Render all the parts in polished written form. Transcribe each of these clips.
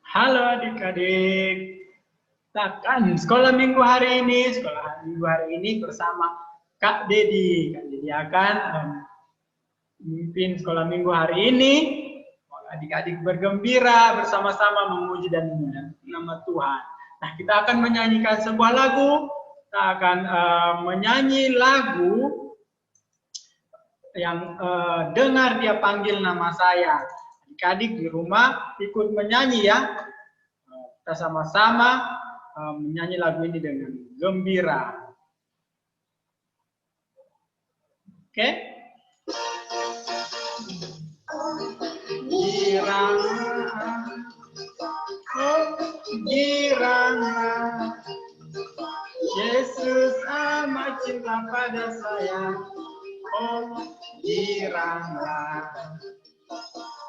Halo adik-adik. Takkan sekolah minggu hari ini bersama Kak Dedi. Kak Dedi akan memimpin sekolah minggu hari ini. Adik-adik bergembira bersama-sama memuji dan memuliakan nama Tuhan. Nah, kita akan menyanyikan sebuah lagu. Kita akan menyanyi lagu yang dengar dia panggil nama saya. Adik-adik di rumah ikut menyanyi ya. Kita sama-sama menyanyi lagu ini dengan gembira. Oke? Giranglah, oh giranglah, Yesus amat cinta pada saya. Oh giranglah,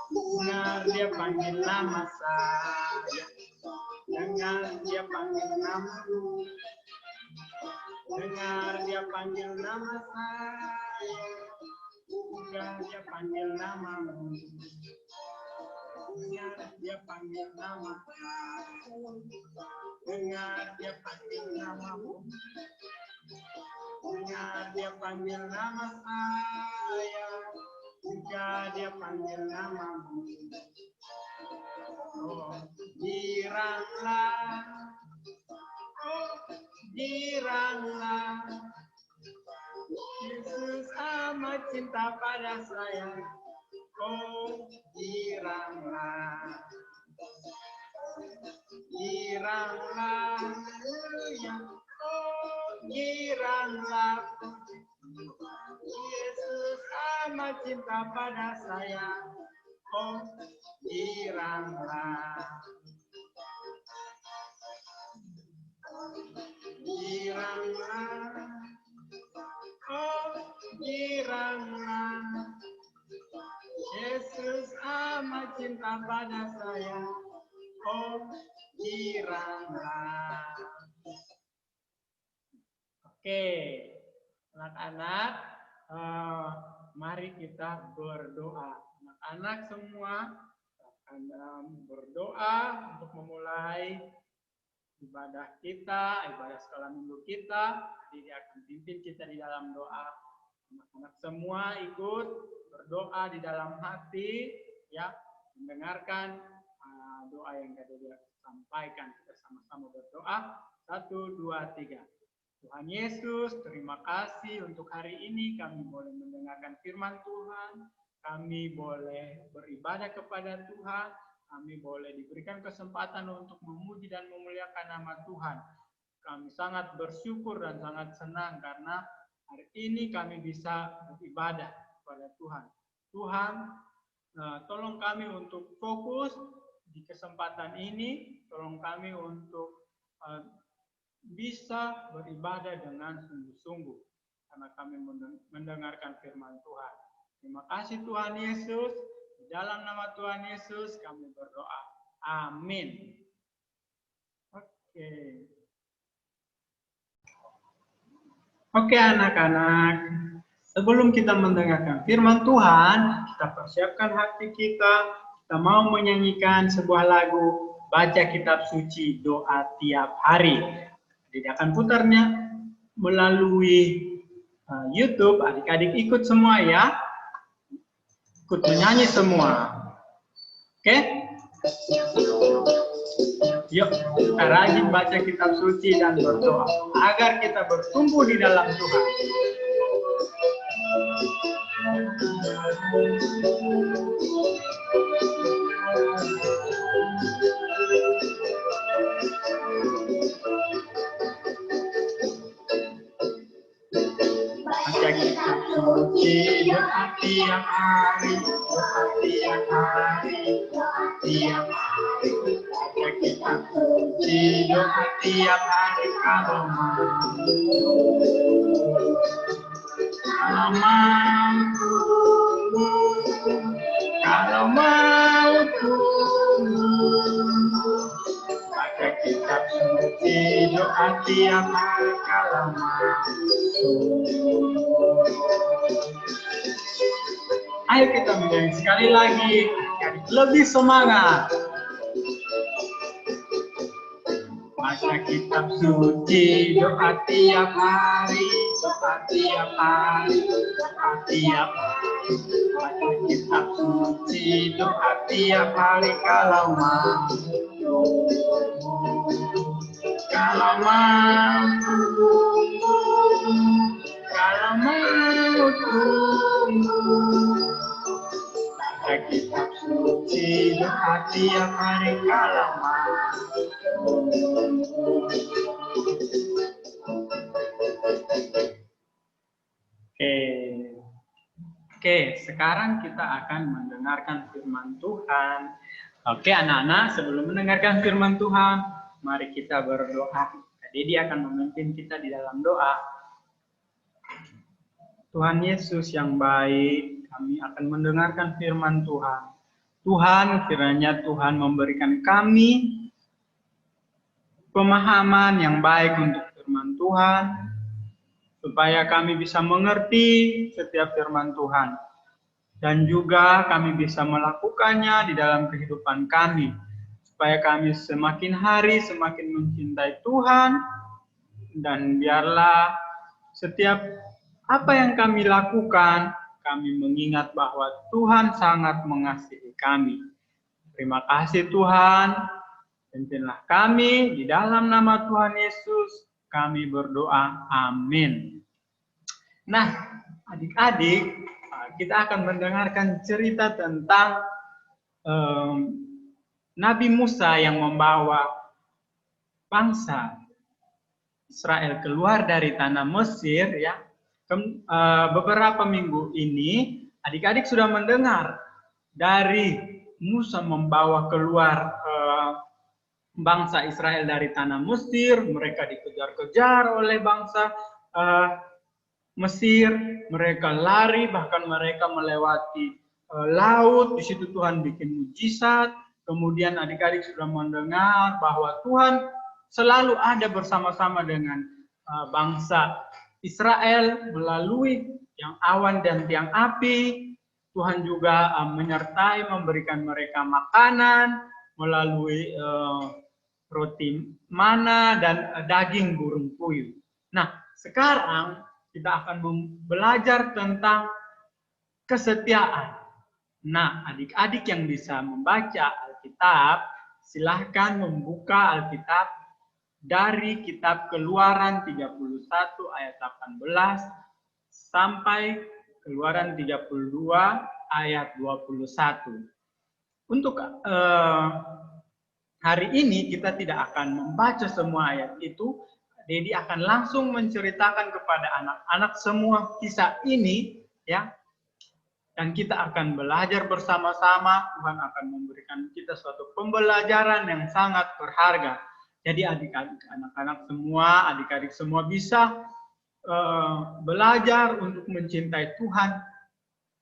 dengar dia panggil nama saya. Dengar dia panggil namaku. Dengar dia panggil nama saya. Dengar dia panggil namamu. Dengar dia panggil nama saya. Dengar dia panggil namamu. Dengar dia panggil nama saya. Dengar dia panggil namamu. Oh, giranglah, oh, giranglah, Yesus amat cinta pada saya. Oh, giranglah, giranglah, oh, giranglah, Yesus amat cinta pada saya. Oh, giranglah, giranglah, oh giranglah, Yesus amat cinta pada saya. Oh, giranglah. Oke, anak-anak, mari kita berdoa. Anak-anak semua akan berdoa untuk memulai ibadah kita, ibadah sekolah minggu kita. Jadi dia akan pimpin kita di dalam doa. Anak-anak semua ikut berdoa di dalam hati, ya, mendengarkan doa yang dia sampaikan. Kita sama-sama berdoa. 1, 2, 3. Tuhan Yesus, terima kasih untuk hari ini kami boleh mendengarkan firman Tuhan. Kami boleh beribadah kepada Tuhan, kami boleh diberikan kesempatan untuk memuji dan memuliakan nama Tuhan. Kami sangat bersyukur dan sangat senang karena hari ini kami bisa beribadah kepada Tuhan. Tuhan, tolong kami untuk fokus di kesempatan ini, tolong kami untuk bisa beribadah dengan sungguh-sungguh karena kami mendengarkan firman Tuhan. Terima kasih Tuhan Yesus. Di dalam nama Tuhan Yesus kami berdoa. Amin. Oke anak-anak. Sebelum kita mendengarkan firman Tuhan, kita persiapkan hati kita. Kita mau menyanyikan sebuah lagu, baca kitab suci doa tiap hari. Jadi akan putarnya melalui YouTube. Adik-adik ikut semua ya. Ikut menyanyi semua. Oke? Yuk, kita rajin baca kitab suci dan berdoa agar kita bertumbuh di dalam Tuhan. Baca kitab suci doa tiap hari, doa tiap hari, doa tiap hari. Baca kitab suci doa tiap hari kalau mampu, kalau mau baca kitab suci doa tiap hari kalau mampu. Ayo kita menyanyi sekali lagi, lebih semangat. Baca kitab suci, doa tiap hari, doa tiap hari, doa tiap hari. Baca kitab suci, doa tiap hari kalau mampu. Kalau mampu, kalau mau tunggu. Baca kitab suci, doa tiap hari kalau mampu. Oke, sekarang kita akan mendengarkan firman Tuhan. Oke, anak-anak, sebelum mendengarkan firman Tuhan, mari kita berdoa. Jadi dia akan memimpin kita di dalam doa. Tuhan Yesus yang baik, kami akan mendengarkan firman Tuhan. Tuhan, kiranya Tuhan memberikan kami pemahaman yang baik untuk firman Tuhan, supaya kami bisa mengerti setiap firman Tuhan. Dan juga kami bisa melakukannya di dalam kehidupan kami. Supaya kami semakin hari semakin mencintai Tuhan. Dan biarlah setiap apa yang kami lakukan, kami mengingat bahwa Tuhan sangat mengasihi kami. Terima kasih Tuhan. Pimpinlah kami di dalam nama Tuhan Yesus. Kami berdoa. Amin. Nah, adik-adik, kita akan mendengarkan cerita tentang Nabi Musa yang membawa bangsa Israel keluar dari tanah Mesir. Ya, beberapa minggu ini adik-adik sudah mendengar dari Musa membawa keluar bangsa Israel dari tanah Mesir. Mereka dikejar-kejar oleh bangsa Mesir, mereka lari, bahkan mereka melewati laut. Di situ Tuhan bikin mujizat. Kemudian adik-adik sudah mendengar bahwa Tuhan selalu ada bersama-sama dengan bangsa Israel melalui yang awan dan tiang api. Tuhan juga menyertai memberikan mereka makanan melalui roti mana dan daging burung puyuh. Nah, sekarang kita akan belajar tentang kesetiaan. Nah, adik-adik yang bisa membaca Alkitab, silahkan membuka Alkitab dari kitab Keluaran 31 ayat 18 sampai Keluaran 32 ayat 21. Untuk hari ini kita tidak akan membaca semua ayat itu. Dedi akan langsung menceritakan kepada anak-anak semua kisah ini, ya. Dan kita akan belajar bersama-sama. Tuhan akan memberikan kita suatu pembelajaran yang sangat berharga. Jadi adik-adik, anak-anak semua, adik-adik semua bisa belajar untuk mencintai Tuhan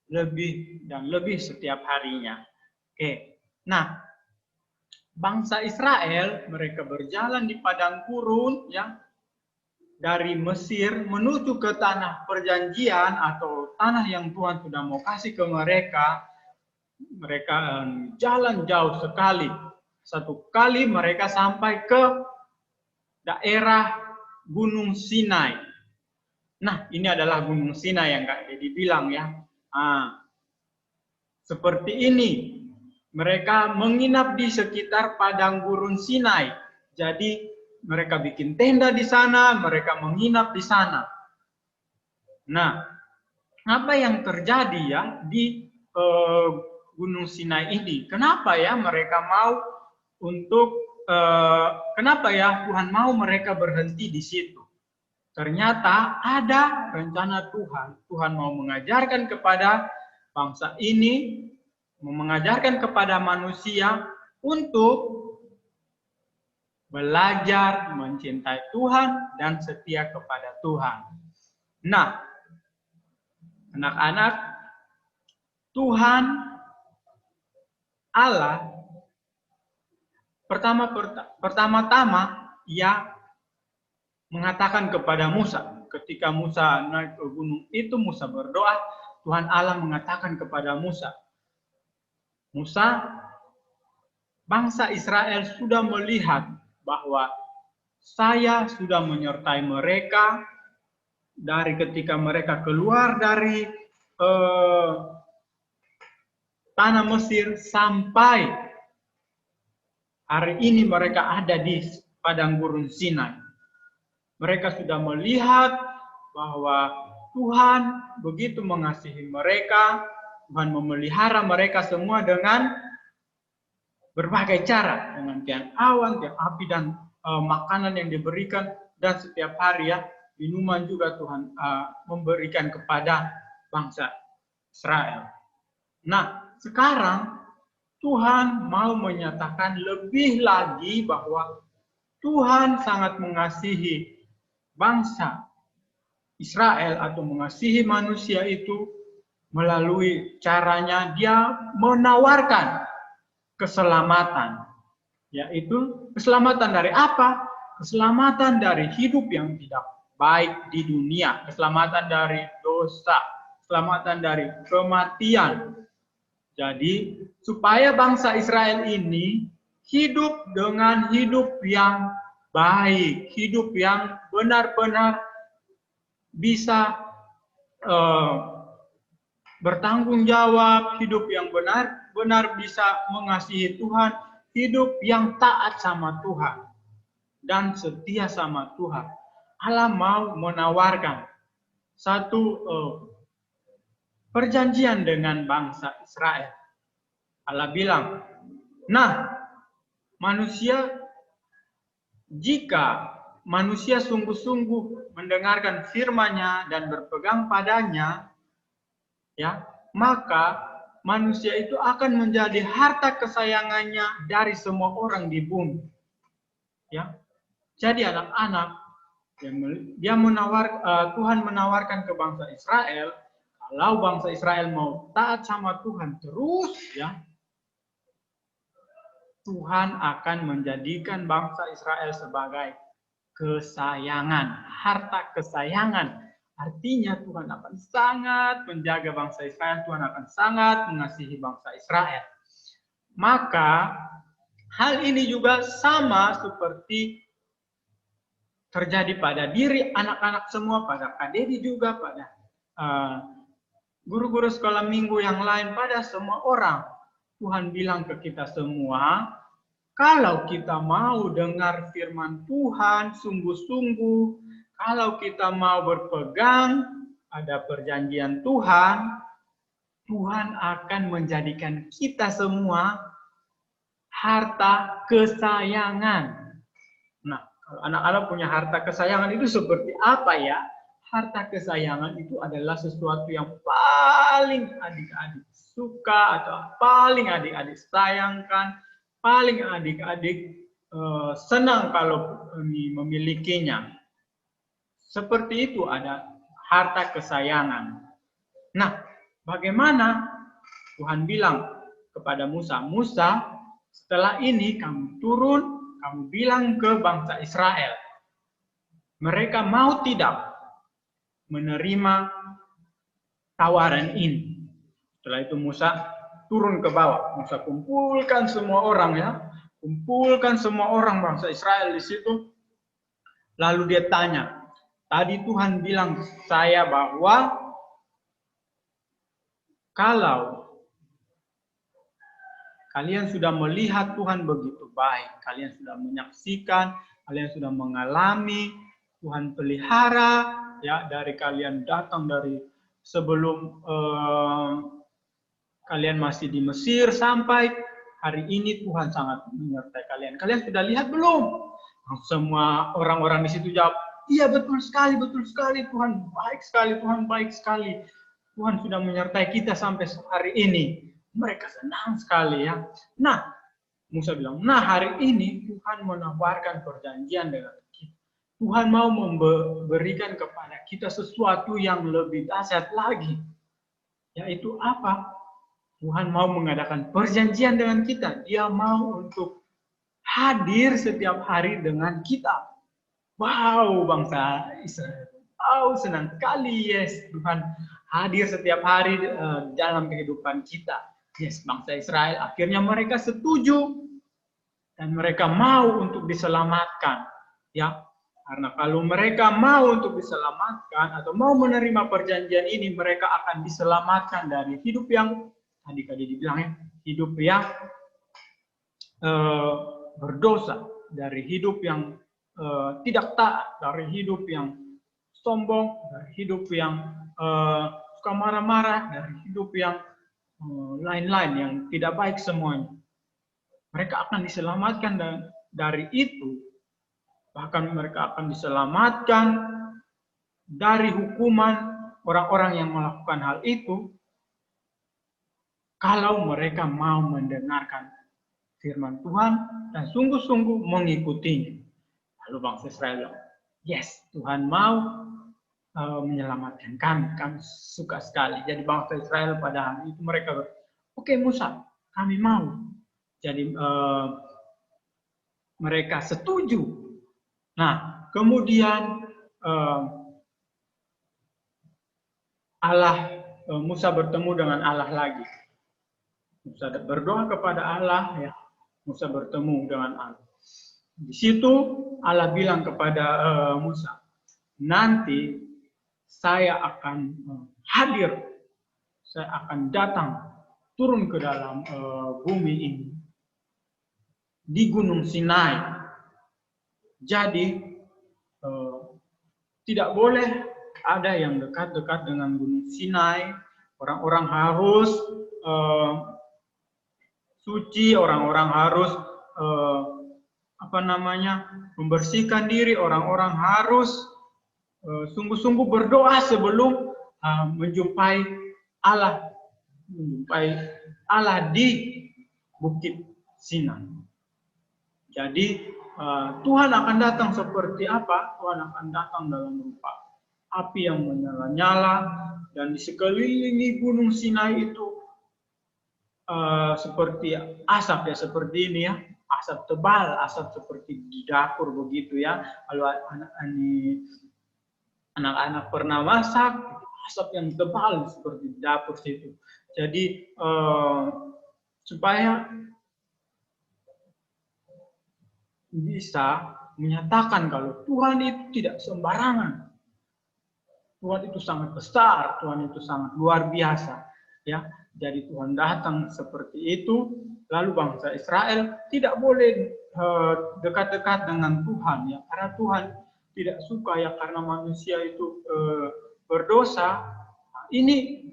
lebih dan lebih setiap harinya. Oke. Nah, bangsa Israel mereka berjalan di padang gurun, ya, dari Mesir menuju ke tanah perjanjian atau tanah yang Tuhan sudah mau kasih ke mereka. Mereka jalan jauh sekali. Satu kali mereka sampai ke daerah Gunung Sinai. Nah, ini adalah Gunung Sinai yang Kak Dedi bilang, ya. Seperti ini. Mereka menginap di sekitar padang gurun Sinai. Jadi mereka bikin tenda di sana, mereka menginap di sana. Nah, apa yang terjadi ya di Gunung Sinai ini? Kenapa ya mereka mau kenapa ya Tuhan mau mereka berhenti di situ? Ternyata ada rencana Tuhan. Tuhan mau mengajarkan kepada bangsa ini, mengajarkan kepada manusia untuk belajar mencintai Tuhan dan setia kepada Tuhan. Nah, anak-anak, Tuhan Allah pertama-tama ia mengatakan kepada Musa, ketika Musa naik ke gunung itu, Musa berdoa, Tuhan Allah mengatakan kepada Musa, Musa, bangsa Israel sudah melihat bahwa saya sudah menyertai mereka dari ketika mereka keluar dari tanah Mesir sampai hari ini mereka ada di padang gurun Sinai. Mereka sudah melihat bahwa Tuhan begitu mengasihi mereka, Tuhan memelihara mereka semua dengan berbagai cara, dengan tiang awan, tiang api, dan makanan yang diberikan, dan setiap hari ya, minuman juga Tuhan memberikan kepada bangsa Israel. Nah, sekarang Tuhan mau menyatakan lebih lagi bahwa Tuhan sangat mengasihi bangsa Israel atau mengasihi manusia itu melalui caranya dia menawarkan keselamatan, yaitu keselamatan dari apa? Keselamatan dari hidup yang tidak baik di dunia, keselamatan dari dosa, keselamatan dari kematian. Jadi, supaya bangsa Israel ini hidup dengan hidup yang baik, hidup yang benar-benar bisa bertanggung jawab, hidup yang benar-benar bisa mengasihi Tuhan, hidup yang taat sama Tuhan, dan setia sama Tuhan. Allah mau menawarkan satu perjanjian dengan bangsa Israel. Allah bilang, nah, jika manusia sungguh-sungguh mendengarkan firman-Nya dan berpegang padanya, ya, maka manusia itu akan menjadi harta kesayangannya dari semua orang di bumi. Ya, jadi anak-anak, Tuhan menawarkan ke bangsa Israel, kalau bangsa Israel mau taat sama Tuhan terus, ya, Tuhan akan menjadikan bangsa Israel sebagai kesayangan, harta kesayangan. Artinya Tuhan akan sangat menjaga bangsa Israel, Tuhan akan sangat mengasihi bangsa Israel. Maka hal ini juga sama seperti terjadi pada diri anak-anak semua, pada Kak Dedi juga, pada guru-guru sekolah minggu yang lain, pada semua orang. Tuhan bilang ke kita semua, kalau kita mau dengar firman Tuhan sungguh-sungguh, kalau kita mau berpegang pada perjanjian Tuhan, Tuhan akan menjadikan kita semua harta kesayangan. Nah, kalau anak-anak punya harta kesayangan itu seperti apa ya? Harta kesayangan itu adalah sesuatu yang paling adik-adik suka atau paling adik-adik sayangkan, paling adik-adik senang kalau memilikinya. Seperti itu ada harta kesayangan. Nah, bagaimana Tuhan bilang kepada Musa, Musa, setelah ini kamu turun, kamu bilang ke bangsa Israel, mereka mau tidak menerima tawaran ini. Setelah itu Musa turun ke bawah. Musa kumpulkan semua orang, ya. Kumpulkan semua orang bangsa Israel di situ. Lalu dia tanya, tadi Tuhan bilang saya bahwa kalau kalian sudah melihat Tuhan begitu baik, kalian sudah menyaksikan, kalian sudah mengalami Tuhan pelihara, ya, dari kalian datang dari sebelum kalian masih di Mesir sampai hari ini Tuhan sangat menyertai kalian. Kalian sudah lihat belum? Semua orang-orang di situ jawab, iya betul sekali, Tuhan baik sekali, Tuhan baik sekali. Tuhan sudah menyertai kita sampai hari ini. Mereka senang sekali, ya. Nah, Musa bilang, nah hari ini Tuhan menawarkan perjanjian dengan kita. Tuhan mau memberikan kepada kita sesuatu yang lebih dahsyat lagi. Yaitu apa? Tuhan mau mengadakan perjanjian dengan kita. Dia mau untuk hadir setiap hari dengan kita. Wow, bangsa Israel. Wow, senang kali, yes. Tuhan hadir setiap hari dalam kehidupan kita. Yes, bangsa Israel akhirnya mereka setuju. Dan mereka mau untuk diselamatkan. Ya, karena kalau mereka mau untuk diselamatkan atau mau menerima perjanjian ini, mereka akan diselamatkan dari hidup yang tadi dibilang ya, hidup yang berdosa, dari hidup yang tidak taat, dari hidup yang sombong, dari hidup yang suka marah-marah, dari hidup yang lain-lain yang tidak baik semuanya. Mereka akan diselamatkan dari itu. Bahkan mereka akan diselamatkan dari hukuman orang-orang yang melakukan hal itu kalau mereka mau mendengarkan firman Tuhan dan sungguh-sungguh mengikutinya. Lalu bangsa Israel bilang, yes, Tuhan mau menyelamatkan kami. Kami suka sekali. Jadi bangsa Israel pada hari itu mereka berkata, oke Musa, kami mau. Jadi mereka setuju. Nah, kemudian Musa bertemu dengan Allah lagi. Musa berdoa kepada Allah, ya. Musa bertemu dengan Allah. Di situ Allah bilang kepada Musa, nanti saya akan hadir, saya akan datang turun ke dalam bumi ini di Gunung Sinai. Jadi tidak boleh ada yang dekat-dekat dengan Gunung Sinai. Orang-orang harus suci, orang-orang harus membersihkan diri, orang-orang harus sungguh-sungguh berdoa sebelum menjumpai Allah di Bukit Sinai. Jadi Tuhan akan datang seperti apa? Tuhan akan datang dalam rupa api yang menyala-nyala, dan di sekelilingi Gunung Sinai itu seperti asap ya, seperti ini ya, asap tebal, asap seperti di dapur begitu ya. Kalau anak-anak pernah masak, asap yang tebal seperti di dapur situ. Jadi supaya bisa menyatakan kalau Tuhan itu tidak sembarangan. Tuhan itu sangat besar, Tuhan itu sangat luar biasa, ya. Jadi Tuhan datang seperti itu, lalu bangsa Israel tidak boleh dekat-dekat dengan Tuhan, ya, karena Tuhan tidak suka ya, karena manusia itu berdosa. Ini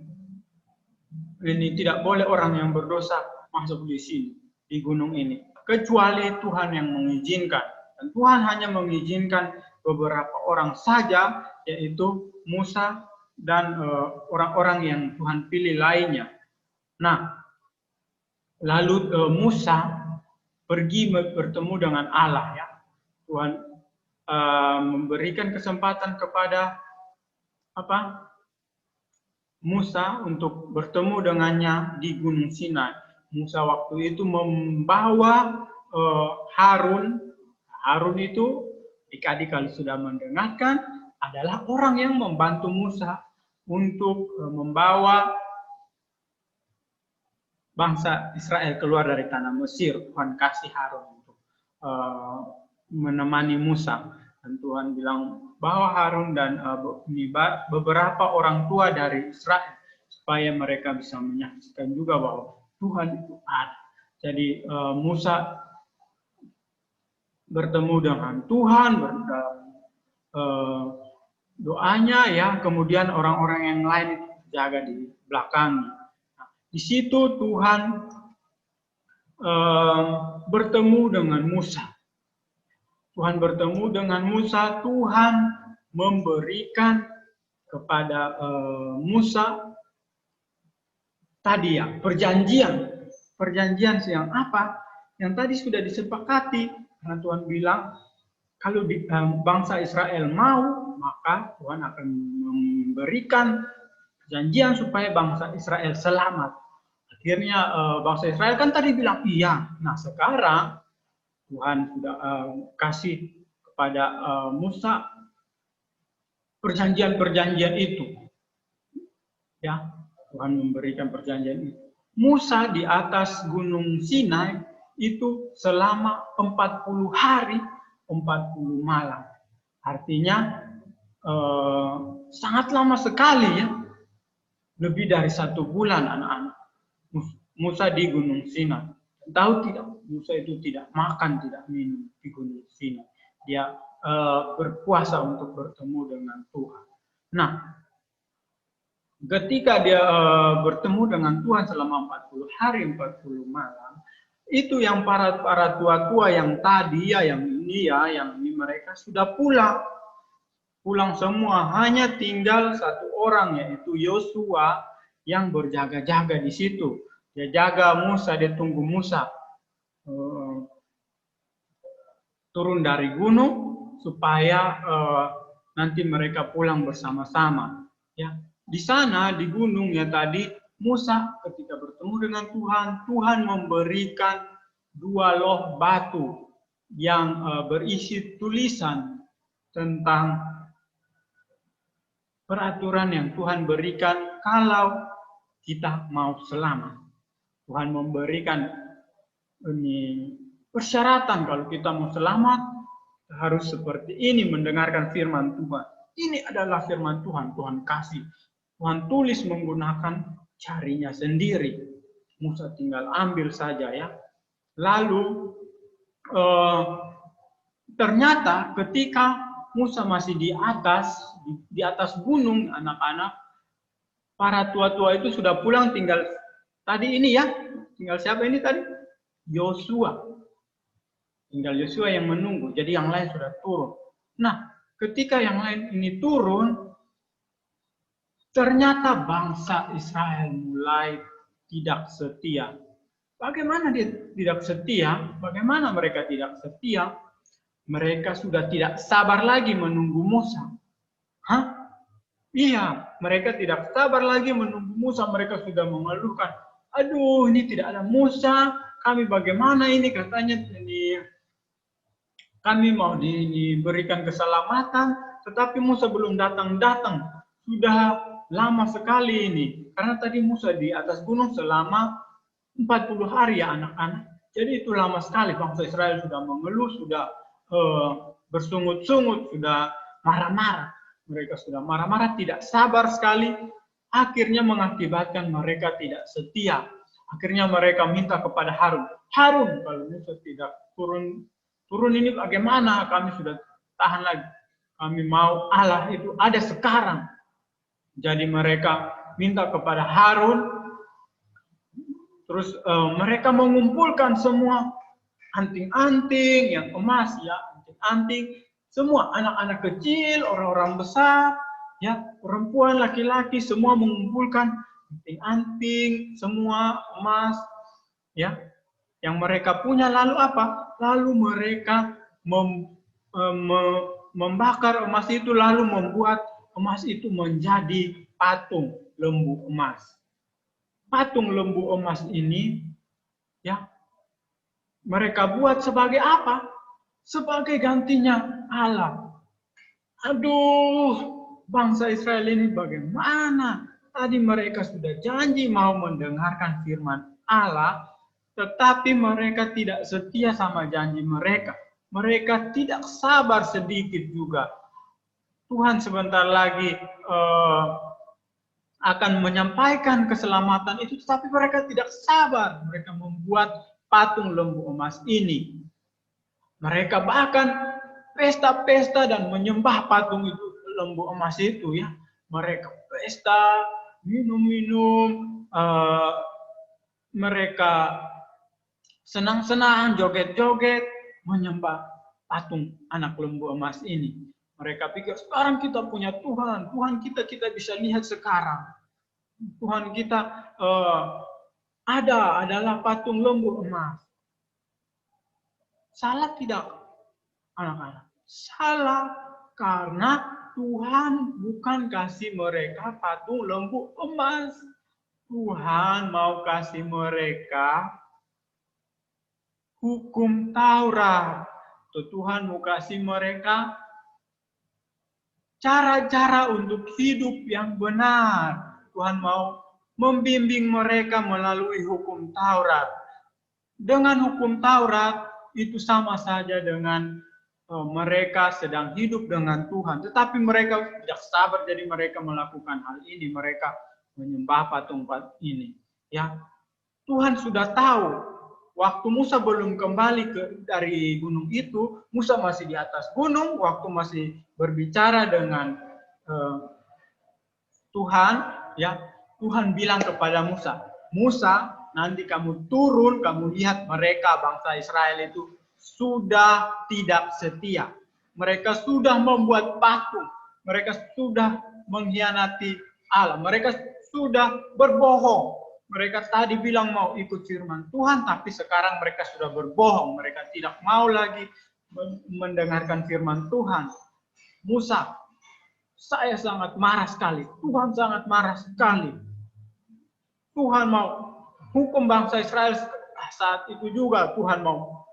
tidak boleh orang yang berdosa masuk di sini, di gunung ini, kecuali Tuhan yang mengizinkan. Dan Tuhan hanya mengizinkan beberapa orang saja, yaitu Musa dan orang-orang yang Tuhan pilih lainnya. Nah, lalu Musa pergi bertemu dengan Allah, ya. Tuhan memberikan kesempatan kepada Musa untuk bertemu dengannya di Gunung Sinai. Musa waktu itu membawa Harun. Harun itu, adik-adik kalau sudah mendengarkan, adalah orang yang membantu Musa untuk membawa bangsa Israel keluar dari tanah Mesir. Tuhan kasih Harun untuk menemani Musa. Dan Tuhan bilang, bawa Harun dan beberapa orang tua dari Israel, supaya mereka bisa menyaksikan juga bahwa Tuhan itu ada. Jadi Musa bertemu dengan Tuhan, doanya ya, kemudian orang-orang yang lain itu jaga di belakang. Nah, di situ Tuhan bertemu dengan Musa. Tuhan bertemu dengan Musa, Tuhan memberikan kepada Musa tadi ya, perjanjian yang apa? Yang tadi sudah disepakati, karena Tuhan bilang kalau bangsa Israel mau, maka Tuhan akan memberikan perjanjian supaya bangsa Israel selamat. Akhirnya bangsa Israel kan tadi bilang iya. Nah sekarang Tuhan sudah kasih kepada Musa perjanjian-perjanjian itu. Ya, Tuhan memberikan perjanjian itu. Musa di atas Gunung Sinai itu selama 40 hari 40 malam. Artinya sangat lama sekali ya. Lebih dari 1 bulan anak-anak. Musa di Gunung Sinai. Tahu tidak? Musa itu tidak makan, tidak minum di Gunung Sinai. Dia berpuasa untuk bertemu dengan Tuhan. Nah, ketika dia bertemu dengan Tuhan selama 40 hari, 40 malam, itu yang para tua-tua yang tadi ya, yang ini mereka sudah pulang semua, hanya tinggal 1 orang yaitu Yosua yang berjaga-jaga di situ. Dia jaga Musa, dia tunggu Musa turun dari gunung supaya nanti mereka pulang bersama-sama. Ya, di sana di gunung ya tadi Musa ketika bertemu dengan Tuhan, Tuhan memberikan 2 loh batu yang berisi tulisan tentang peraturan yang Tuhan berikan kalau kita mau selamat. Tuhan memberikan ini persyaratan kalau kita mau selamat harus seperti ini, mendengarkan firman Tuhan. Ini adalah firman Tuhan, Tuhan kasih. Tuhan tulis menggunakan jarinya sendiri. Musa tinggal ambil saja ya. Lalu ternyata ketika Musa masih di atas gunung anak-anak, para tua-tua itu sudah pulang, tinggal tadi ini ya, tinggal siapa ini tadi? Yosua. Tinggal Yosua yang menunggu, jadi yang lain sudah turun. Nah, ketika yang lain ini turun, ternyata bangsa Israel mulai tidak setia. Bagaimana dia tidak setia? Bagaimana mereka tidak setia? Mereka sudah tidak sabar lagi menunggu Musa. Hah? Iya, mereka tidak sabar lagi menunggu Musa. Mereka sudah mengeluhkan, aduh ini tidak ada Musa, kami bagaimana ini, katanya ini kami mau diberikan keselamatan, tetapi Musa belum datang-datang. Sudah lama sekali ini. Karena tadi Musa di atas gunung selama 40 hari ya anak-anak. Jadi itu lama sekali. Bangsa Israel sudah mengeluh, sudah bersungut-sungut, sudah marah-marah. Mereka sudah marah-marah, tidak sabar sekali. Akhirnya mengakibatkan mereka tidak setia. Akhirnya mereka minta kepada Harun. Harun, kalau Musa tidak turun ini bagaimana? Kami sudah tahan lagi. Kami mau Allah itu ada sekarang. Jadi mereka minta kepada Harun. Terus mereka mengumpulkan semua anting-anting yang emas ya, anting-anting, semua anak-anak kecil, orang-orang besar, ya, perempuan, laki-laki, semua mengumpulkan anting-anting, semua emas, ya, yang mereka punya. Lalu apa? Lalu mereka membakar emas itu, lalu membuat emas itu menjadi patung lembu emas. Patung lembu emas ini, ya, mereka buat sebagai apa? Sebagai gantinya Allah. Aduh, bangsa Israel ini bagaimana? Tadi mereka sudah janji mau mendengarkan firman Allah, tetapi mereka tidak setia sama janji mereka. Mereka tidak sabar sedikit juga. Tuhan sebentar lagi akan menyampaikan keselamatan itu, tetapi mereka tidak sabar. Mereka membuat patung lembu emas ini. Mereka bahkan pesta-pesta dan menyembah patung itu, lembu emas itu ya. Mereka pesta, minum-minum, mereka senang-senang, joget-joget, menyembah patung anak lembu emas ini. Mereka pikir sekarang kita punya Tuhan, Tuhan kita bisa lihat sekarang. Tuhan kita adalah patung lembu emas. Salah tidak, anak-anak? Salah, karena Tuhan bukan kasih mereka patung lembu emas. Tuhan mau kasih mereka hukum Taurat. Tuhan mau kasih mereka cara-cara untuk hidup yang benar. Tuhan mau membimbing mereka melalui hukum Taurat. Dengan hukum Taurat itu sama saja dengan mereka sedang hidup dengan Tuhan, tetapi mereka tidak sabar, jadi mereka melakukan hal ini, mereka menyembah patung ini. Ya, Tuhan sudah tahu, waktu Musa belum kembali dari gunung itu, Musa masih di atas gunung, waktu masih berbicara dengan Tuhan, ya, Tuhan bilang kepada Musa, Musa, nanti kamu turun, kamu lihat mereka bangsa Israel itu sudah tidak setia. Mereka sudah membuat patung. Mereka sudah mengkhianati Allah. Mereka sudah berbohong. Mereka tadi bilang mau ikut firman Tuhan, tapi sekarang mereka sudah berbohong. Mereka tidak mau lagi mendengarkan firman Tuhan. Musa, saya sangat marah sekali. Tuhan sangat marah sekali. Tuhan mau hukum bangsa Israel saat itu juga. Tuhan mau.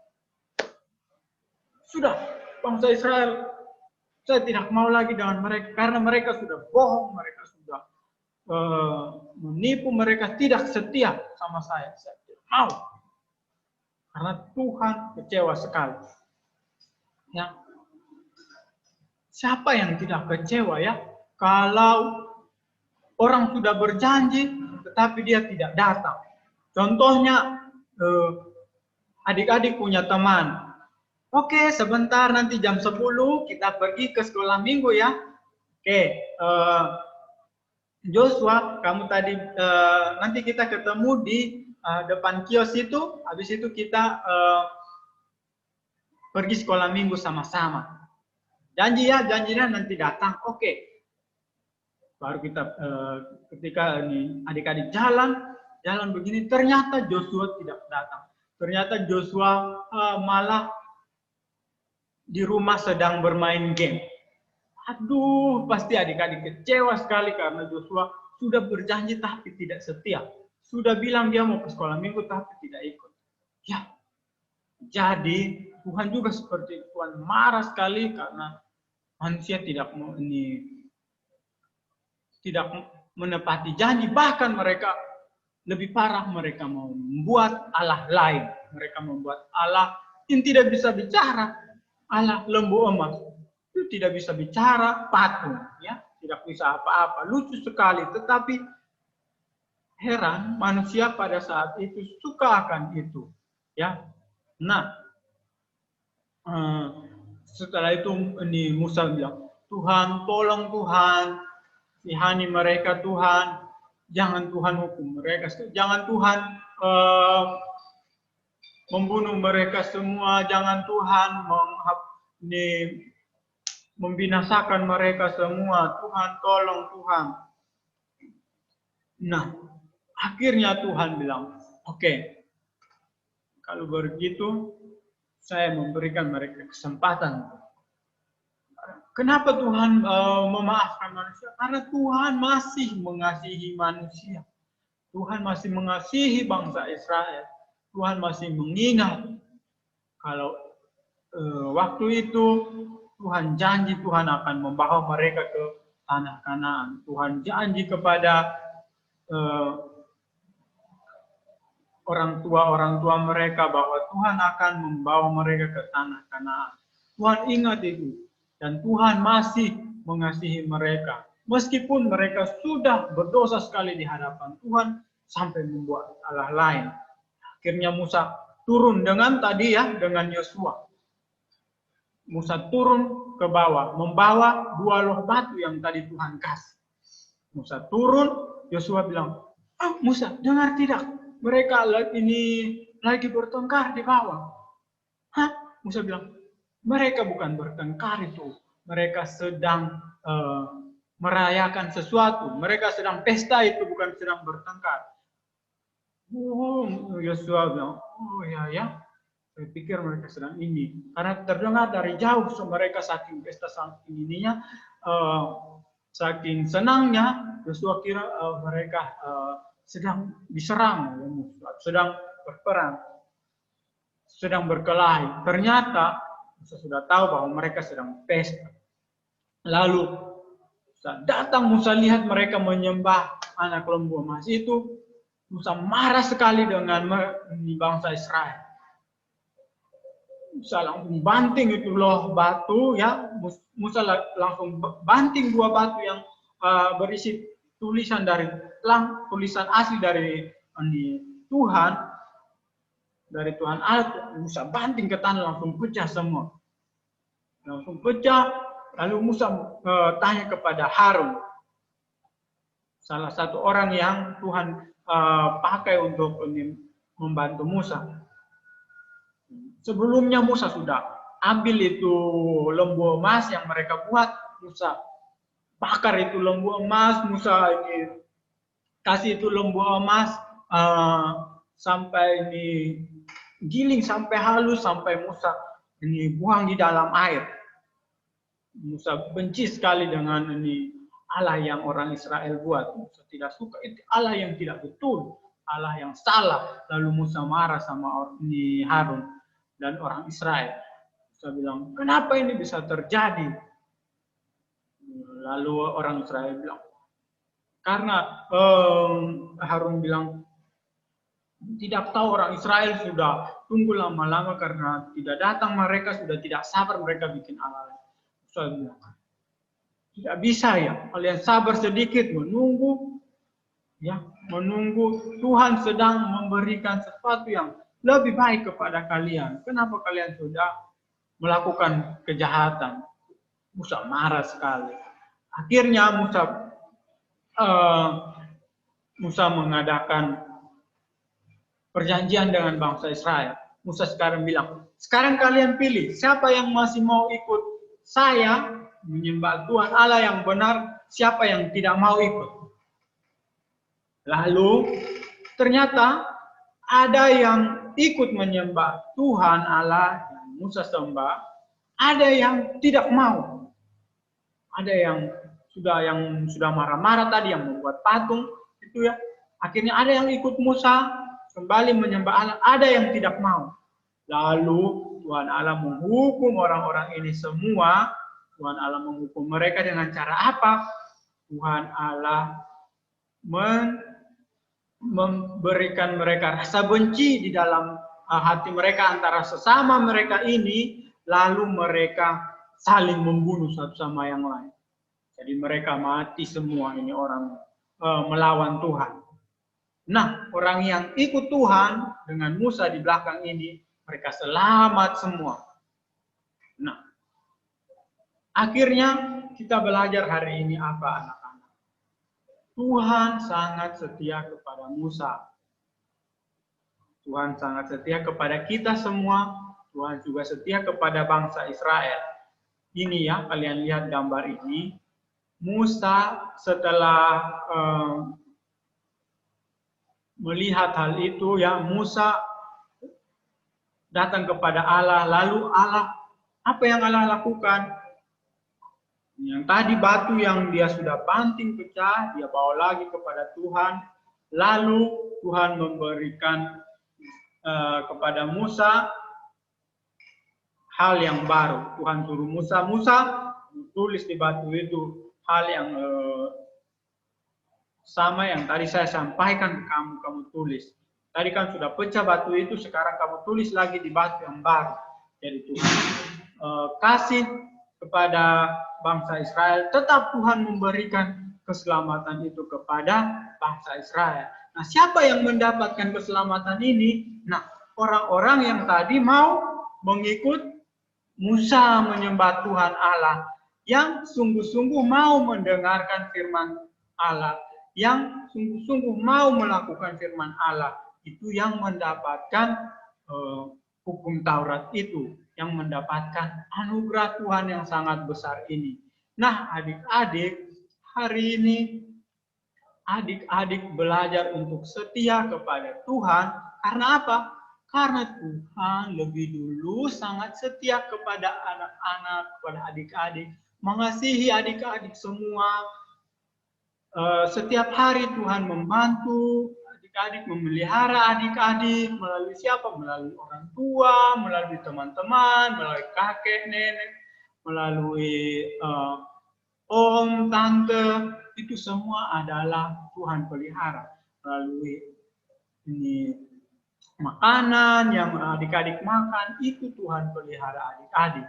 Sudah, bangsa Israel, saya tidak mau lagi dengan mereka. Karena mereka sudah bohong, mereka sudah menipu, mereka tidak setia sama saya. Saya tidak mau. Karena Tuhan kecewa sekali. Ya. Siapa yang tidak kecewa ya? Kalau orang sudah berjanji, tetapi dia tidak datang. Contohnya, adik-adik punya teman. Oke, sebentar nanti jam 10 kita pergi ke sekolah minggu ya. Oke, Joshua, kamu tadi nanti kita ketemu di depan kios itu. Habis itu kita pergi sekolah minggu sama-sama. Janji ya, janjinya nanti datang. Oke. Baru kita ketika adik-adik jalan begini, ternyata Joshua tidak datang. Ternyata Joshua malah di rumah sedang bermain game. Aduh, pasti adik-adik kecewa sekali karena Joshua sudah berjanji tapi tidak setia. Sudah bilang dia mau ke sekolah minggu tapi tidak ikut. Ya, jadi Tuhan juga seperti Tuhan marah sekali karena manusia tidak menepati janji. Bahkan mereka lebih parah, mereka mau membuat Allah lain. Mereka membuat Allah yang tidak bisa bicara. Allah lembu emas itu tidak bisa bicara, patung, ya, tidak bisa apa-apa, lucu sekali. Tetapi heran, manusia pada saat itu suka akan itu, ya. Nah, setelah itu ini Musa bilang, Tuhan, tolong Tuhan, sihani mereka Tuhan, jangan Tuhan hukum mereka, jangan Tuhan membunuh mereka semua, jangan Tuhan membinasakan mereka semua. Tuhan, tolong Tuhan. Nah, akhirnya Tuhan bilang, oke, kalau begitu, saya memberikan mereka kesempatan. Kenapa Tuhan memaafkan manusia? Karena Tuhan masih mengasihi manusia. Tuhan masih mengasihi bangsa Israel. Tuhan masih mengingat kalau waktu itu Tuhan janji Tuhan akan membawa mereka ke tanah Kanaan. Tuhan janji kepada orang tua mereka bahwa Tuhan akan membawa mereka ke tanah Kanaan. Tuhan ingat itu dan Tuhan masih mengasihi mereka. Meskipun mereka sudah berdosa sekali di hadapan Tuhan sampai membuat Allah lain. Akhirnya Musa turun dengan Yosua. Musa turun ke bawah, membawa 2 loh batu yang tadi Tuhan kasih. Musa turun, Yosua bilang, Musa, dengar tidak? Mereka ini lagi bertengkar di bawah. Musa bilang, mereka bukan bertengkar itu. Mereka sedang merayakan sesuatu. Mereka sedang pesta itu, bukan sedang bertengkar. Yosua bilang, ya. Saya pikir mereka sedang ini. Karena terdengar dari jauh, mereka saking pesta saking ininya, saking senangnya, Yosua kira mereka sedang diserang, sedang berperang, sedang berkelahi. Ternyata Musa sudah tahu bahwa mereka sedang pesta. Lalu datang Musa lihat mereka menyembah anak lembu emas itu. Musa marah sekali dengan bangsa Israel. Musa langsung banting itu loh batu ya. Musa langsung banting dua batu yang berisi tulisan tulisan asli dari Tuhan, dari Tuhan Allah. Musa banting ke tanah, langsung pecah semua, langsung pecah. Lalu Musa tanya kepada Harun, salah satu orang yang Tuhan pakai untuk membantu Musa. Sebelumnya Musa sudah ambil itu lembu emas yang mereka buat. Musa bakar itu lembu emas. Musa ini kasih itu lembu emas sampai ini giling sampai halus, sampai Musa ini buang di dalam air. Musa benci sekali dengan ini Allah yang orang Israel buat. Musa tidak suka, itu Allah yang tidak betul, Allah yang salah. Lalu Musa marah sama Harun dan orang Israel. Musa bilang, kenapa ini bisa terjadi? Lalu orang Israel bilang, karena Harun bilang, tidak tahu orang Israel sudah tunggu lama-lama karena tidak datang, mereka sudah tidak sabar, mereka bikin Allah. Musa bilang, tidak bisa ya, kalian sabar sedikit, menunggu Tuhan sedang memberikan sesuatu yang lebih baik kepada kalian. Kenapa kalian sudah melakukan kejahatan? Musa marah sekali. Akhirnya Musa mengadakan perjanjian dengan bangsa Israel. Musa sekarang bilang, sekarang kalian pilih siapa yang masih mau ikut saya menyembah Tuhan Allah yang benar, siapa yang tidak mau ikut. Lalu ternyata ada yang ikut menyembah Tuhan Allah yang Musa sembah, ada yang tidak mau. Ada yang sudah marah-marah tadi, yang membuat patung itu ya. Akhirnya ada yang ikut Musa kembali menyembah Allah, ada yang tidak mau. Lalu Tuhan Allah menghukum orang-orang ini semua. Tuhan Allah menghukum mereka dengan cara apa? Tuhan Allah memberikan mereka rasa benci di dalam hati mereka antara sesama mereka ini, lalu mereka saling membunuh satu sama yang lain. Jadi mereka mati semua, ini orang melawan Tuhan. Nah, orang yang ikut Tuhan dengan Musa di belakang ini, mereka selamat semua. Nah, akhirnya kita belajar hari ini apa, anak-anak? Tuhan sangat setia kepada Musa. Tuhan sangat setia kepada kita semua. Tuhan juga setia kepada bangsa Israel. Ini ya, kalian lihat gambar ini. Musa setelah melihat hal itu, ya, Musa datang kepada Allah. Lalu Allah, apa yang Allah lakukan? Yang tadi batu yang dia sudah banting pecah, dia bawa lagi kepada Tuhan. Lalu Tuhan memberikan kepada Musa hal yang baru. Tuhan suruh Musa tulis di batu itu hal yang sama yang tadi saya sampaikan ke kamu tulis. Tadi kan sudah pecah batu itu, sekarang kamu tulis lagi di batu yang baru. Jadi Tuhan kasih kepada bangsa Israel, tetap Tuhan memberikan keselamatan itu kepada bangsa Israel. Nah, siapa yang mendapatkan keselamatan ini? Nah, orang-orang yang tadi mau mengikut Musa menyembah Tuhan Allah, yang sungguh-sungguh mau mendengarkan firman Allah, yang sungguh-sungguh mau melakukan firman Allah, itu yang mendapatkan hukum Taurat itu, yang mendapatkan anugerah Tuhan yang sangat besar ini. Nah, adik-adik, hari ini adik-adik belajar untuk setia kepada Tuhan. Karena apa? Karena Tuhan lebih dulu sangat setia kepada anak-anak, kepada adik-adik, mengasihi adik-adik semua. Setiap hari Tuhan membantu adik-adik, memelihara adik-adik melalui siapa? Melalui orang tua, melalui teman-teman, melalui kakek, nenek, melalui om, tante, itu semua adalah Tuhan pelihara melalui ini makanan yang adik-adik makan, itu Tuhan pelihara adik-adik.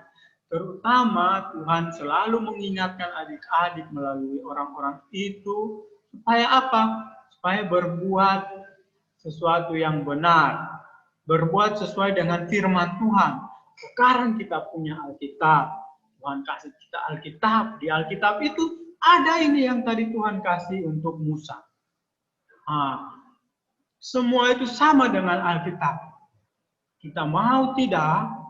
Terutama Tuhan selalu mengingatkan adik-adik melalui orang-orang itu supaya apa? Supaya berbuat sesuatu yang benar, berbuat sesuai dengan firman Tuhan. Sekarang kita punya Alkitab, Tuhan kasih kita Alkitab. Di Alkitab itu ada ini yang tadi Tuhan kasih untuk Musa. Semua itu sama dengan Alkitab. Kita mau tidak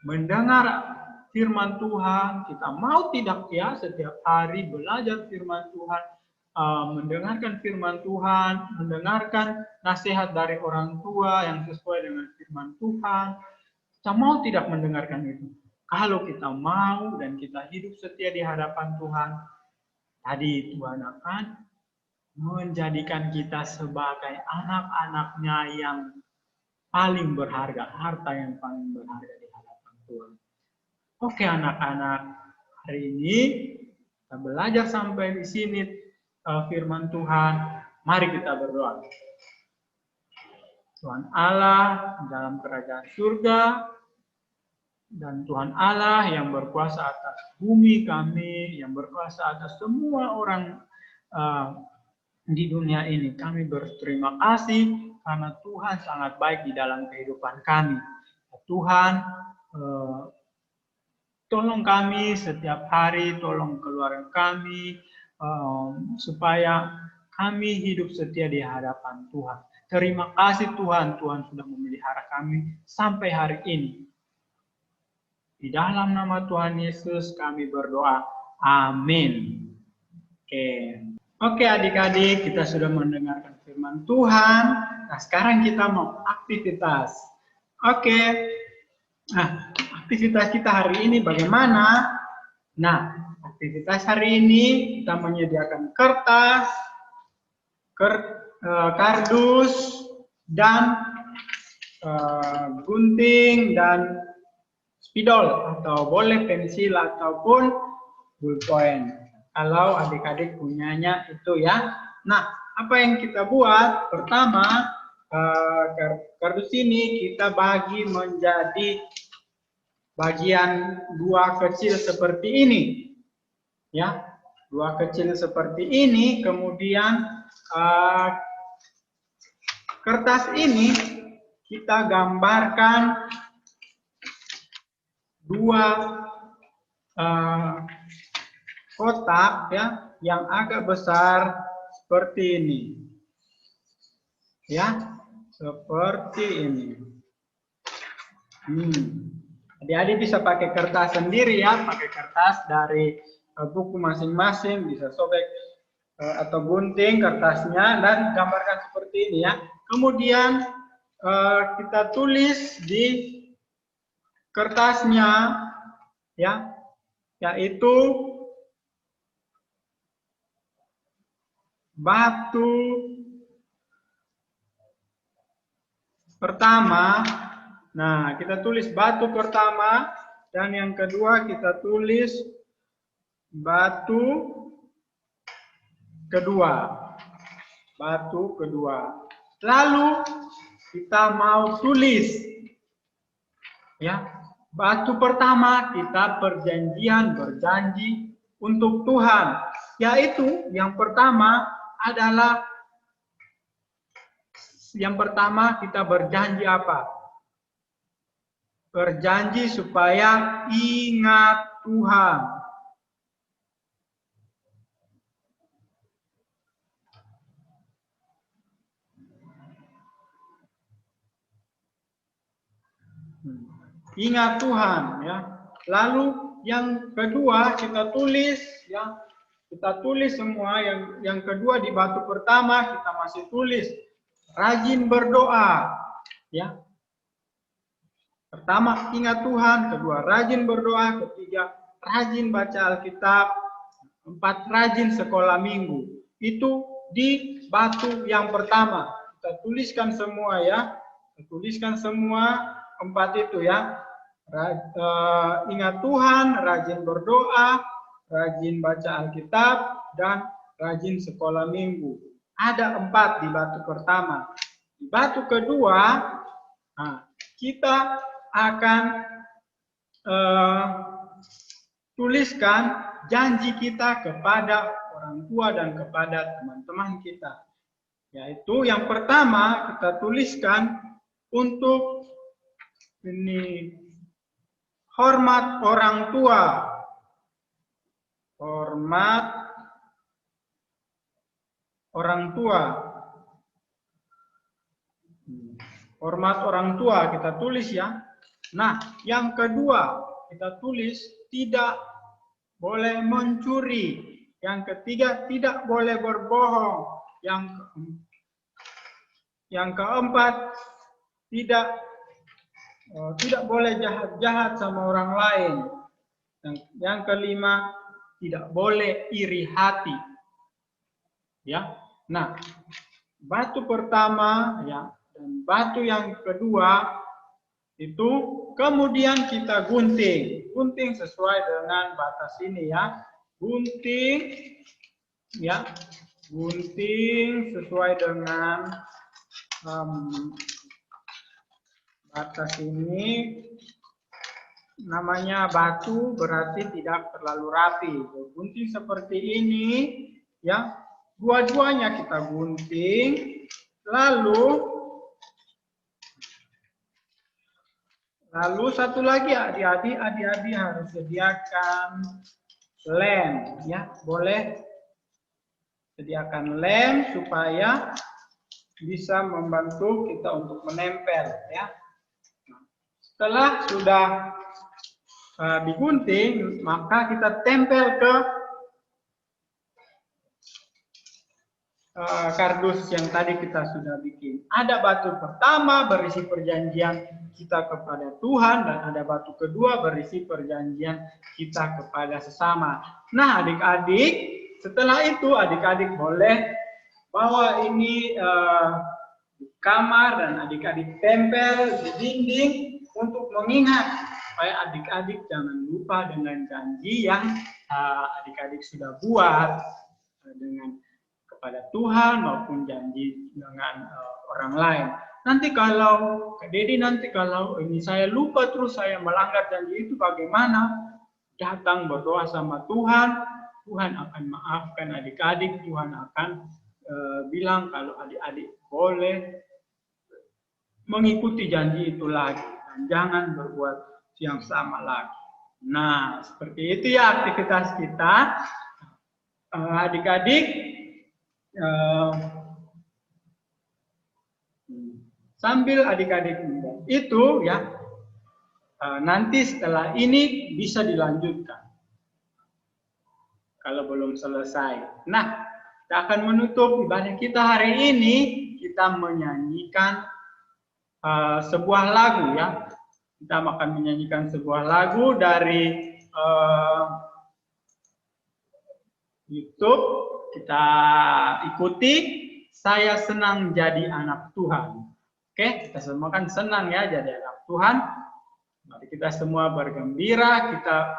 mendengar firman Tuhan, kita mau tidak ya setiap hari belajar firman Tuhan, mendengarkan firman Tuhan, mendengarkan nasihat dari orang tua yang sesuai dengan firman Tuhan. Kita mau tidak mendengarkan itu. Kalau kita mau dan kita hidup setia di hadapan Tuhan, tadi Tuhan akan menjadikan kita sebagai anak-anaknya yang paling berharga, harta yang paling berharga di hadapan Tuhan. Oke anak-anak, hari ini kita belajar sampai di sini firman Tuhan. Mari kita berdoa. Tuhan Allah dalam kerajaan surga, dan Tuhan Allah yang berkuasa atas bumi kami, yang berkuasa atas semua orang di dunia ini. Kami berterima kasih karena Tuhan sangat baik di dalam kehidupan kami. Tuhan, tolong kami setiap hari, tolong keluarga kami, supaya kami hidup setia di hadapan Tuhan. Terima kasih Tuhan, Tuhan sudah memelihara kami sampai hari ini. Di dalam nama Tuhan Yesus kami berdoa. Amin. Oke adik-adik, kita sudah mendengarkan firman Tuhan. Nah sekarang kita mau aktivitas. Oke. Nah, aktivitas kita hari ini bagaimana? Nah, aktivitas hari ini kita menyediakan kertas, kardus, dan gunting, dan spidol, atau boleh pensil ataupun ballpoint. Kalau adik-adik punyanya itu ya. Nah, apa yang kita buat? Pertama, kardus ini kita bagi menjadi bagian dua kecil seperti ini, ya, dua kecil seperti ini. Kemudian kertas ini kita gambarkan dua kotak ya, yang agak besar seperti ini, ya, seperti ini. Adik-adik bisa pakai kertas sendiri ya, pakai kertas dari buku masing-masing, bisa sobek atau gunting kertasnya dan gambarkan seperti ini ya. Kemudian kita tulis di kertasnya ya, yaitu batu pertama. Nah, kita tulis batu pertama, dan yang kedua kita tulis batu kedua. Batu kedua. Lalu kita mau tulis ya, batu pertama kita berjanji untuk Tuhan, yaitu yang pertama adalah, yang pertama kita berjanji apa? Berjanji supaya ingat Tuhan. Ingat Tuhan ya. Lalu yang kedua kita tulis ya. Kita tulis semua yang kedua di batu pertama kita masih tulis rajin berdoa ya. Pertama, ingat Tuhan. Kedua, rajin berdoa. Ketiga, rajin baca Alkitab. Empat, rajin sekolah minggu. Itu di batu yang pertama. Kita tuliskan semua ya. Kita tuliskan semua empat itu ya. Ingat Tuhan, rajin berdoa, rajin baca Alkitab, dan rajin sekolah minggu. Ada empat di batu pertama. Batu kedua, kita akan tuliskan janji kita kepada orang tua dan kepada teman-teman kita. Yaitu yang pertama kita tuliskan untuk ini hormat orang tua. Hormat orang tua. Hormat orang tua kita tulis ya. Nah, yang kedua kita tulis tidak boleh mencuri. Yang ketiga tidak boleh berbohong. Yang keempat tidak boleh jahat-jahat sama orang lain. Yang kelima tidak boleh iri hati. Ya. Nah, batu pertama ya dan batu yang kedua itu kemudian kita gunting. Gunting sesuai dengan batas ini ya. Gunting ya. Gunting sesuai dengan batas ini. Namanya batu berarti tidak terlalu rapi. Gunting seperti ini ya. Dua-duanya kita gunting. Lalu satu lagi adik-adik harus sediakan lem ya, boleh sediakan lem supaya bisa membantu kita untuk menempel ya. Setelah sudah digunting, maka kita tempel ke kardus yang tadi kita sudah bikin. Ada batu pertama berisi perjanjian kita kepada Tuhan dan ada batu kedua berisi perjanjian kita kepada sesama. Nah, adik-adik, setelah itu adik-adik boleh bawa ini di kamar dan adik-adik tempel di dinding untuk mengingat supaya adik-adik jangan lupa dengan janji yang adik-adik sudah buat dengan kepada Tuhan maupun janji dengan orang lain. Nanti kalau Kak Dedi, kalau ini saya lupa terus saya melanggar janji itu bagaimana? Datang berdoa sama Tuhan, Tuhan akan maafkan adik-adik, Tuhan akan bilang kalau adik-adik boleh mengikuti janji itu lagi dan jangan berbuat yang sama lagi. Nah, seperti itu ya aktivitas kita. Adik-adik sambil adik-adik itu ya nanti setelah ini bisa dilanjutkan kalau belum selesai. Nah, kita akan menutup ibadah kita hari ini. Kita menyanyikan sebuah lagu ya. Kita akan menyanyikan sebuah lagu dari YouTube. Kita ikuti, saya senang jadi anak Tuhan. Oke, kita semua kan senang ya jadi anak Tuhan. Mari kita semua bergembira, kita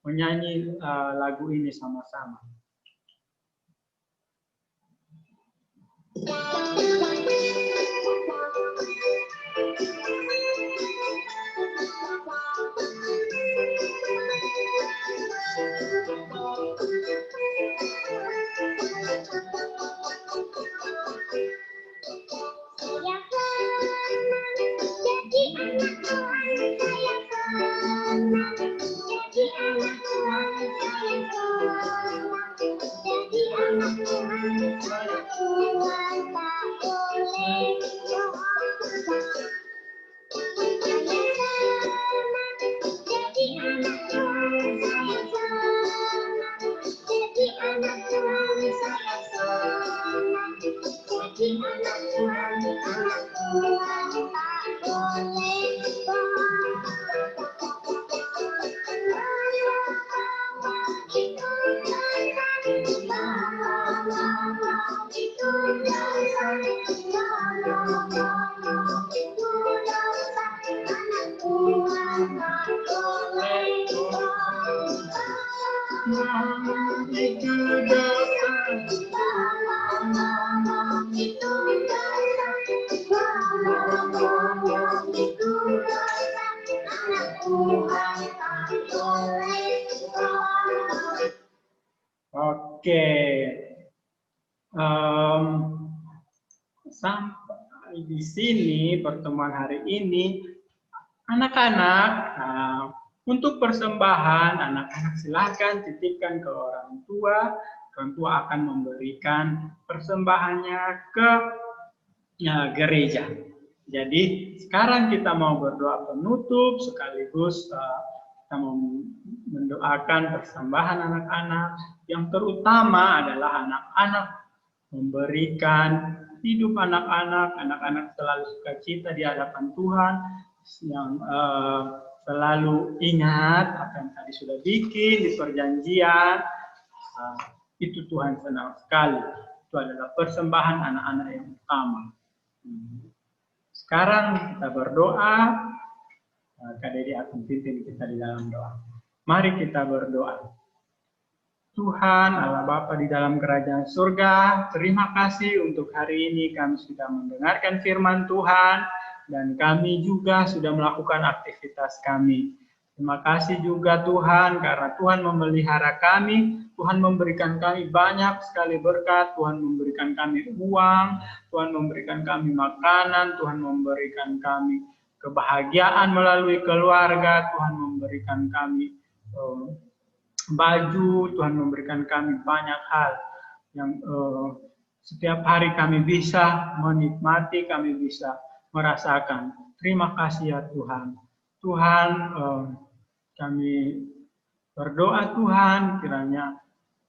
menyanyi lagu ini sama-sama. Oke. Sampai di sini pertemuan hari ini. Anak-anak, untuk persembahan, anak-anak silahkan titipkan ke orang tua. Orang tua akan memberikan persembahannya ke gereja. Jadi sekarang kita mau berdoa penutup sekaligus kita mau mendoakan persembahan anak-anak. Yang terutama adalah anak-anak memberikan hidup anak-anak selalu sukacita di hadapan Tuhan, yang selalu ingat apa yang tadi sudah bikin di perjanjian. Itu Tuhan senang sekali. Itu adalah persembahan anak-anak yang utama. Sekarang kita berdoa. Kak Dede akan pimpin kita di dalam doa. Mari kita berdoa. Tuhan Allah Bapa di dalam kerajaan surga, terima kasih untuk hari ini kami sudah mendengarkan firman Tuhan dan kami juga sudah melakukan aktivitas kami. Terima kasih juga Tuhan karena Tuhan memelihara kami, Tuhan memberikan kami banyak sekali berkat, Tuhan memberikan kami uang, Tuhan memberikan kami makanan, Tuhan memberikan kami kebahagiaan melalui keluarga, Tuhan memberikan kami baju, Tuhan memberikan kami banyak hal yang setiap hari kami bisa menikmati, kami bisa merasakan. Terima kasih ya Tuhan. Tuhan, kami berdoa Tuhan, kiranya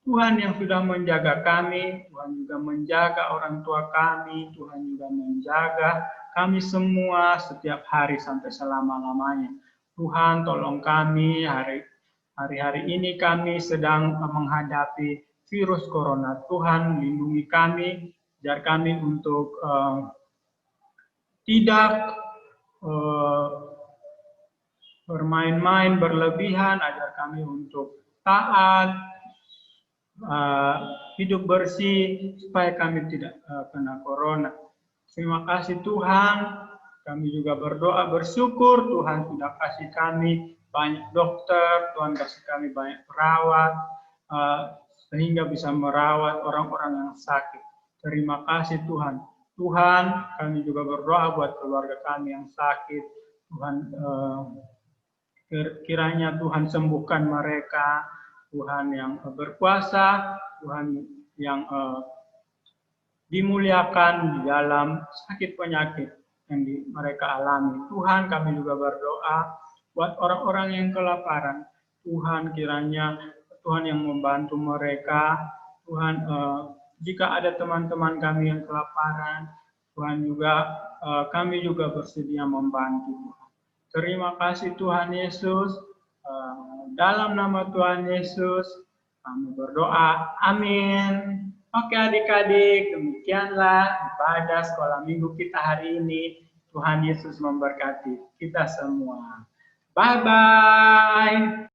Tuhan yang sudah menjaga kami, Tuhan juga menjaga orang tua kami, Tuhan juga menjaga kami semua setiap hari sampai selama-lamanya. Tuhan tolong kami hari-hari ini kami sedang menghadapi virus corona. Tuhan lindungi kami, ajar kami untuk tidak bermain-main berlebihan, ajar kami untuk taat, hidup bersih, supaya kami tidak kena corona. Terima kasih Tuhan, kami juga berdoa bersyukur Tuhan sudah kasih kami banyak dokter, Tuhan kasih kami banyak perawat, sehingga bisa merawat orang-orang yang sakit. Terima kasih Tuhan. Tuhan, kami juga berdoa buat keluarga kami yang sakit. Tuhan, kiranya Tuhan sembuhkan mereka. Tuhan yang berkuasa, Tuhan yang dimuliakan di dalam sakit penyakit yang mereka alami. Tuhan, kami juga berdoa buat orang-orang yang kelaparan. Tuhan, kiranya Tuhan yang membantu mereka. Tuhan, jika ada teman-teman kami yang kelaparan, Tuhan juga kami juga bersedia membantu. Terima kasih Tuhan Yesus. Dalam nama Tuhan Yesus, kami berdoa. Amin. Oke adik-adik, demikianlah ibadah sekolah minggu kita hari ini. Tuhan Yesus memberkati kita semua. Bye-bye.